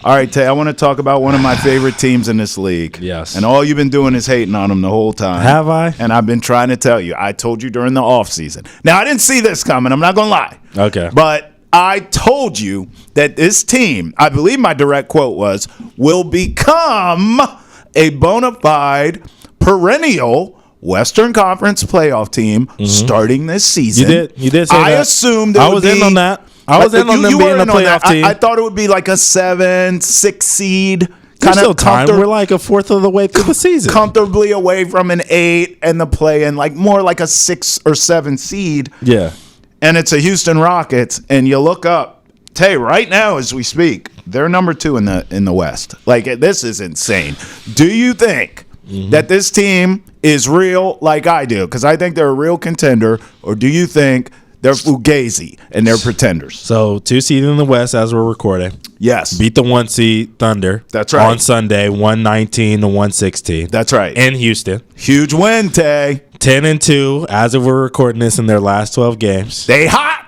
All right, Tay, I want to talk about one of my favorite teams in this league. Yes. And all you've been doing is hating on them the whole time. Have I? And I've been trying to tell you. I told you during the offseason. Now, I didn't see this coming. I'm not going to lie. Okay. But I told you that this team, I believe my direct quote was, will become a bona fide perennial Western Conference playoff team starting this season. You did say I that. assumed I was in on that. I was in on them being a playoff team. I thought it would be like a 7-6 seed. There's still time. We're like a fourth of the way through the season. Comfortably away from an 8 and the play-in, like more like a 6 or 7 seed. Yeah. And it's a Houston Rockets, and you look up, Tay, right now as we speak, they're number 2 in the West. Like, this is insane. Do you think that this team is real like I do? Because I think they're a real contender. Or do you think they're fugazi and they're pretenders? So 2 seed in the West as we're recording. Yes. Beat the 1 seed Thunder. That's right. On Sunday, 119 to 116. That's right. In Houston. Huge win, Tay. 10-2 as of we're recording this in their last 12 games. They hot.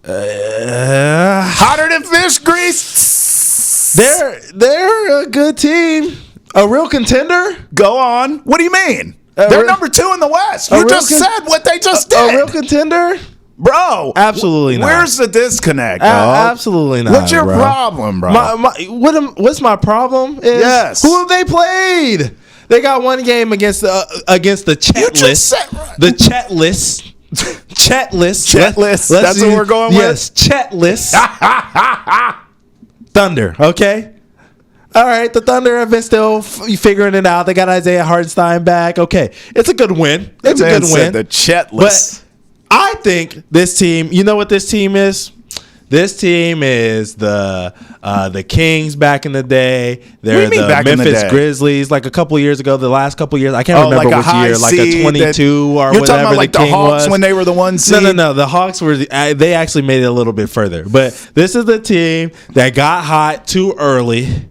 Hotter than fish grease. They're a good team. A real contender? Go on. What do you mean? They're number 2 in the West. You just said what they just did. A real contender? Bro. Absolutely not. Where's the disconnect, dog? Absolutely not. What's your problem, bro? What's my problem? Yes. Who have they played? They got one game against the Chet list. The Chet list. Chet list. Chet list. That's what we're going with? Yes, Chet list. Thunder, okay? All right, the Thunder have been still figuring it out. They got Isaiah Hartenstein back. Okay, it's a good win. It's a good win. The Chet list. But I think this team, you know what this team is? This team is the Kings back in the day. They're the Memphis Grizzlies like a couple of years ago. The last couple of years, I can't remember like which year, like a 22 or you're whatever talking about like the Hawks was. when they were the 1 seed? No. The Hawks were they actually made it a little bit further. But this is the team that got hot too early.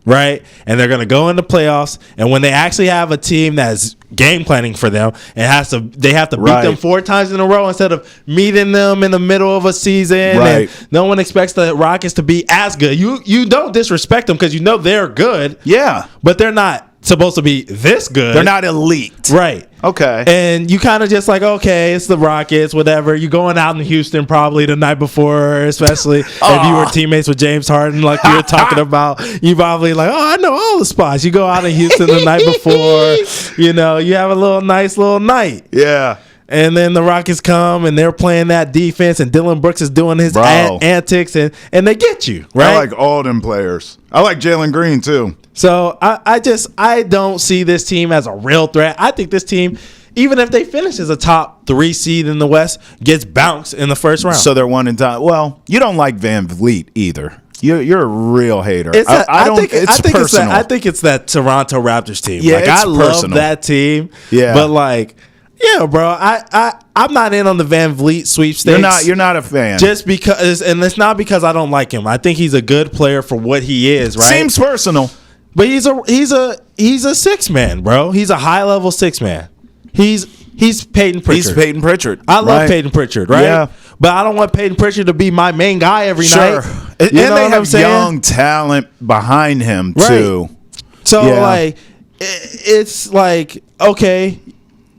Right, and they're gonna go into playoffs, and when they actually have a team that's game planning for them, they have to beat them 4 times in a row instead of meeting them in the middle of a season. Right. And no one expects the Rockets to be as good. You don't disrespect them because you know they're good. Yeah, but they're not supposed to be this good. They're not elite. Right. Okay. And you kind of just like, okay, it's the Rockets, whatever. You're going out in Houston probably the night before, especially if you were teammates with James Harden like you were talking about. You probably like, oh, I know all the spots. You go out in Houston the night before. You know, you have a nice little night. Yeah. And then the Rockets come and they're playing that defense, and Dylan Brooks is doing his antics, and they get you, right? I like all them players. I like Jalen Green too. So I don't see this team as a real threat. I think this team, even if they finish as a top 3 seed in the West, gets bounced in the first round. So they're 1 and done. Well, you don't like Van Vliet either. You're a real hater. I think it's that Toronto Raptors team. Yeah, like, it's I love that team. Yeah, but like. Yeah, bro. I'm not in on the Van Vliet sweepstakes. You're not a fan. Just because, and it's not because I don't like him. I think he's a good player for what he is, right? Seems personal. But he's a 6 man, bro. He's a high level 6 man. He's Peyton Pritchard. He's Peyton Pritchard. I love Peyton Pritchard, right? Yeah. But I don't want Peyton Pritchard to be my main guy every night. And they have young talent behind him too. So like, it's like, okay,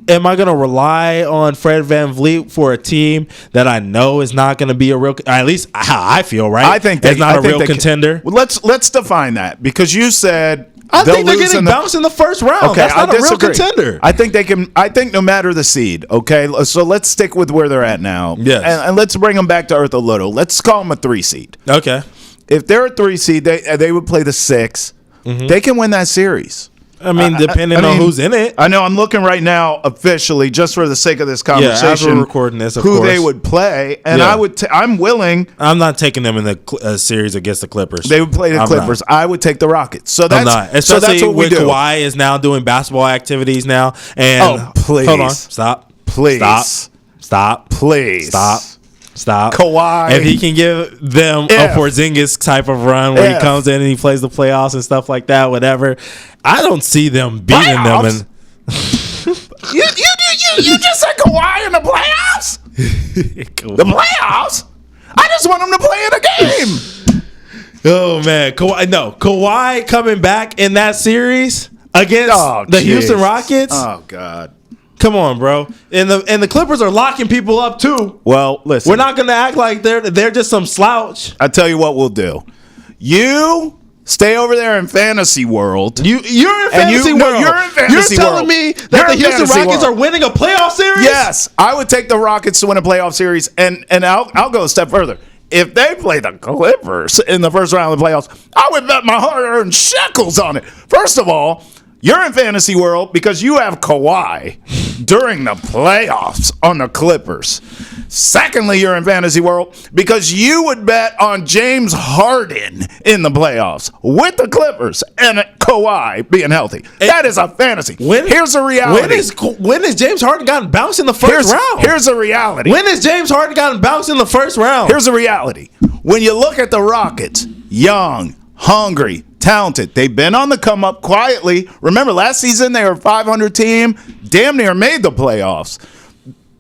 am I going to rely on Fred VanVleet for a team that I know is not going to be a real, at least how I feel, right? I think it's not a real contender. Well, let's define that, because you said I think they're getting bounced in the first round. Okay, that's not a real contender. I think they can. I think no matter the seed. Okay, so let's stick with where they're at now. Yes, and let's bring them back to earth a little. Let's call them a 3 seed. Okay, if they're a 3 seed, they would play the 6. Mm-hmm. They can win that series. I mean, depending on who's in it. I know. I'm looking right now officially, just for the sake of this conversation, as we're recording this, of who course. they would play, and I'm willing. I'm not taking them in the series against the Clippers. They would play the Clippers. Not. I would take the Rockets. So that's especially so that's what we do. Kawhi is now doing basketball activities now. And please, hold on, stop, please, stop, please, stop. Kawhi, if he can give them a Porzingis type of run where he comes in and he plays the playoffs and stuff like that, whatever, I don't see them beating them. And you just said Kawhi in the playoffs? The playoffs? I just want him to play in a game. Oh man, Kawhi coming back in that series against the Houston Rockets. Oh God. Come on, bro. And the Clippers are locking people up too. Well, listen. We're not going to act like they're just some slouch. I tell you what we'll do. You stay over there in fantasy world. You're in fantasy world. No, you're in fantasy You're telling world. me that the Houston Rockets are winning a playoff series? Yes, I would take the Rockets to win a playoff series, and I'll go a step further. If they play the Clippers in the first round of the playoffs, I would bet my hard-earned shekels on it. First of all, you're in fantasy world because you have Kawhi during the playoffs on the Clippers. Secondly, you're in fantasy world because you would bet on James Harden in the playoffs with the Clippers and Kawhi being healthy. That is a fantasy. Here's a reality. When has James Harden gotten bounced in the first round? Here's a reality. When has James Harden gotten bounced in the first round? Here's a reality. When you look at the Rockets, young, hungry, talented. They've been on the come up quietly. Remember, last season they were a 500 team, damn near made the playoffs.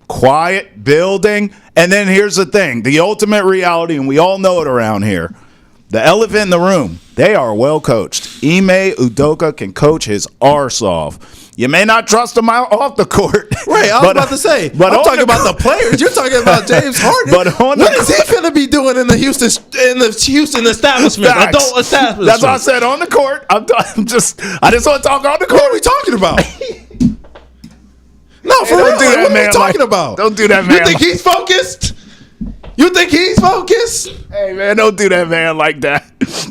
Quiet, building. And then here's the thing, the ultimate reality, and we all know it around here. The elephant in the room, they are well coached. Ime Udoka can coach his arse off. You may not trust him out off the court. Right, I was about to say. But I'm talking about the players. You're talking about James Harden. What is he finna be doing in the Houston establishment? Facts. Adult establishment. That's what I said on the court. I just want to talk on the court. What are we talking about? No, for real. What are we talking about? Don't do that, man. You think he's focused? You think he's focused? Hey, man, don't do that, man, like that.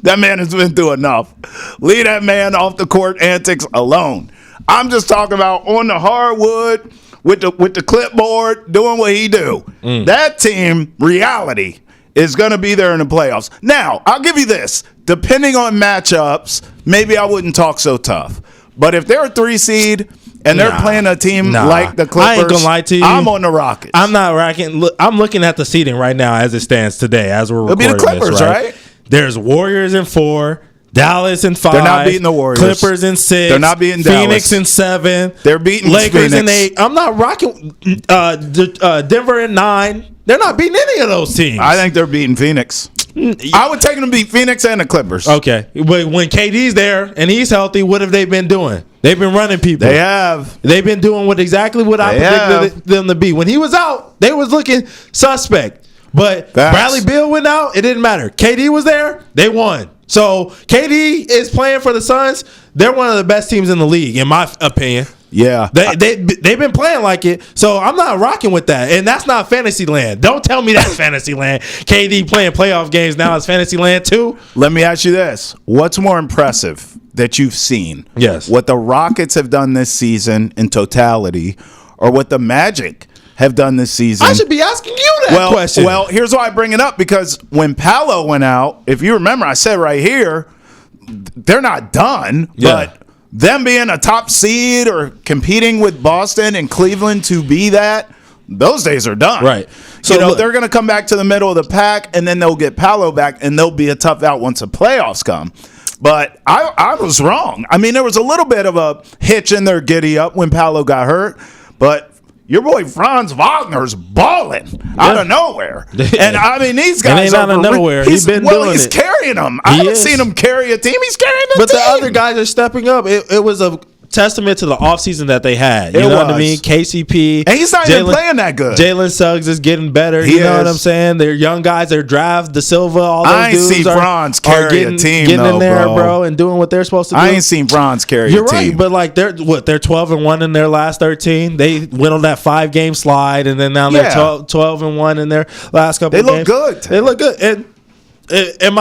That man has been through enough. Leave that man off the court antics alone. I'm just talking about on the hardwood with the clipboard doing what he do. That team, reality, is going to be there in the playoffs. Now, I'll give you this. Depending on matchups, maybe I wouldn't talk so tough. But if they're a 3 seed and they're playing a team like the Clippers, I ain't gonna lie to you. I'm on the Rockets. I'm not racking. Look, I'm looking at the seeding right now as it stands today, as we're recording It'll be the Clippers, this, right? There's Warriors in 4. Dallas in 5. They're not beating the Warriors. Clippers in 6. They're not beating Phoenix Dallas. in 7. They're beating Lakers Phoenix. in 8. I'm not rocking Denver in 9. They're not beating any of those teams. I think they're beating Phoenix. I would take them to beat Phoenix and the Clippers. Okay. But when KD's there and he's healthy, what have they been doing? They've been running people. They have. They've been doing exactly what I predicted them to be. When he was out, they was looking suspect. But Bradley Beal went out. It didn't matter. KD was there. They won. So KD is playing for the Suns. They're one of the best teams in the league, in my opinion. Yeah. They've been playing like it. So I'm not rocking with that. And that's not fantasy land. Don't tell me that's fantasy land. KD playing playoff games now is fantasy land too. Let me ask you this. What's more impressive that you've seen? Yes. What the Rockets have done this season in totality or what the Magic have done this season? I should be asking you that question. Well, here's why I bring it up. Because when Paolo went out, if you remember, I said right here, they're not done. Yeah. But them being a top seed or competing with Boston and Cleveland to be that, those days are done. Right. So they're going to come back to the middle of the pack, and then they'll get Paolo back, and they'll be a tough out once the playoffs come. But I was wrong. I mean, there was a little bit of a hitch in their giddy up when Paolo got hurt, but your boy Franz Wagner's balling out of nowhere. And I mean, these guys ain't out of nowhere. He's been doing he's it. carrying them. I haven't seen him carry a team. He's carrying the But team. the other guys are stepping up. It was a testament to the offseason that they had. You know what I mean? KCP. And he's not even playing that good. Jalen Suggs is getting better. You know what I'm saying? They're young guys. They're draft, De Silva, all those I ain't dudes seen Franz carry a team, getting though, in there, bro. and doing what they're supposed to do. I ain't seen Franz carry You're a team. right, but like they're 12-1 in their last 13. They went on that 5-game slide, and then now they're 12-1 in their last couple. They of games. look good. They look good. And am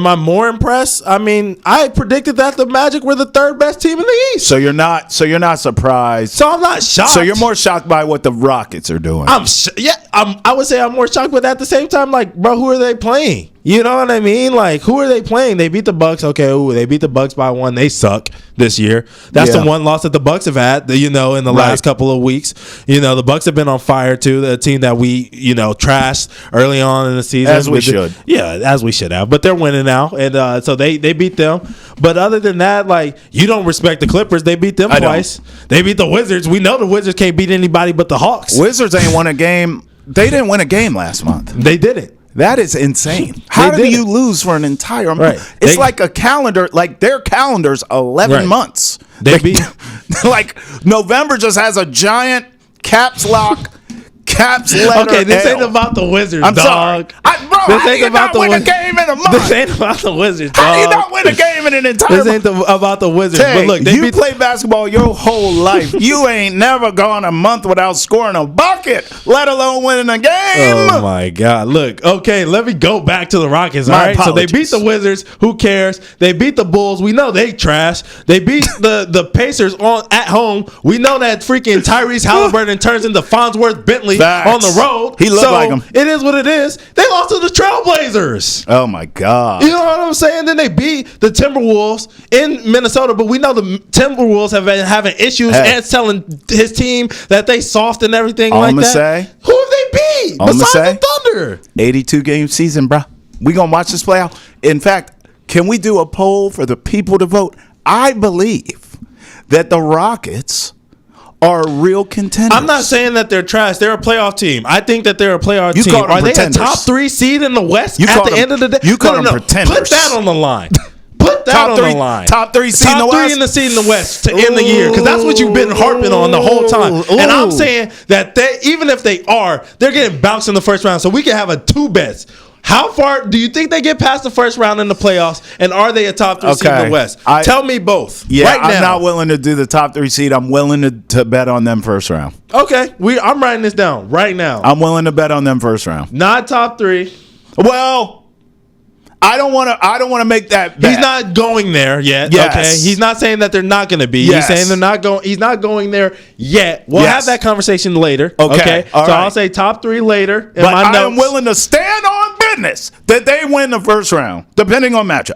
I more impressed? I mean, I predicted that the Magic were the 3rd best team in the East. So you're not surprised. So I'm not shocked. So you're more shocked by what the Rockets are doing. I would say I'm more shocked, but at the same time, like, bro, who are they playing? You know what I mean? Like, who are they playing? They beat the Bucks. Okay, they beat the Bucks by 1. They suck this year. That's the one loss that the Bucks have had. In the last couple of weeks. The Bucks have been on fire too. The team that we trashed early on in the season, as we should. As we should have. But they're winning now, and so they beat them. But other than that, like, you don't respect the Clippers. They beat them twice. They beat the Wizards. We know the Wizards can't beat anybody but the Hawks. Wizards ain't won a game. They didn't win a game last month. They didn't. That is insane. How do you lose for an entire month? Right. It's like a calendar. Like their calendar's 11 months. They beat like November just has a giant caps lock. Caps letter. Okay, this L. ain't about the Wizards, I'm dog. sorry. Bro, This how do ain't you about not the win a Wiz- game in a month? This ain't about the Wizards, dog. How do you not win a game in an entire This ain't about the Wizards. Tay, But look, they you beat play basketball your whole life. You ain't never gone a month without scoring a bucket, let alone winning a game. Oh my God! Look, okay, let me go back to the Rockets. All My right, so they apologies. beat the Wizards. Who cares? They beat the Bulls. We know they trash. They beat the Pacers at home. We know that freaking Tyrese Halliburton turns into Farnsworth Bentley Facts. on the road. He looked so like him. It is what it is. They lost to the Trailblazers. Oh my God. You know what I'm saying? Then they beat the Timberwolves in Minnesota, but we know the Timberwolves have been having issues and telling his team that they soft and everything All like I'ma that. say- Who have they beat All I'ma besides say- the Thunder? 82 game season, bro. We gonna watch this play out. In fact, can we do a poll for the people to vote? I believe that the Rockets are real contenders. I'm not saying that they're trash. They're a playoff team. I think that they're a playoff You team. call them Are they pretenders. a top 3 seed in the West You at call the them- end of the day? you call them pretenders. Put that on the line. Put that Top on three- the line. top 3 seed in the Top 3 West? in the seed in the West to end the year, because that's what you've been harping on the whole time. And I'm Ooh. saying that even if they are, they're getting bounced in the first round. So we can have a 2 bets. How far do you think they get past the first round in the playoffs? And are they a top 3 seed in the West? Tell me both. Yeah, right now. I'm not willing to do the top 3 seed. I'm willing to bet on them first round. Okay, I'm writing this down right now. I'm willing to bet on them first round. Not top 3. Well, I don't want to make that bet. He's not going there yet. Yes. Okay, he's not saying that they're not going to be. Yes. He's saying they're not going. He's not going there yet. We'll Yes. have that conversation later. Okay. All so right. I'll say top 3 later. In But my I notes. am willing to stand on business that they win the first round, depending on matchup.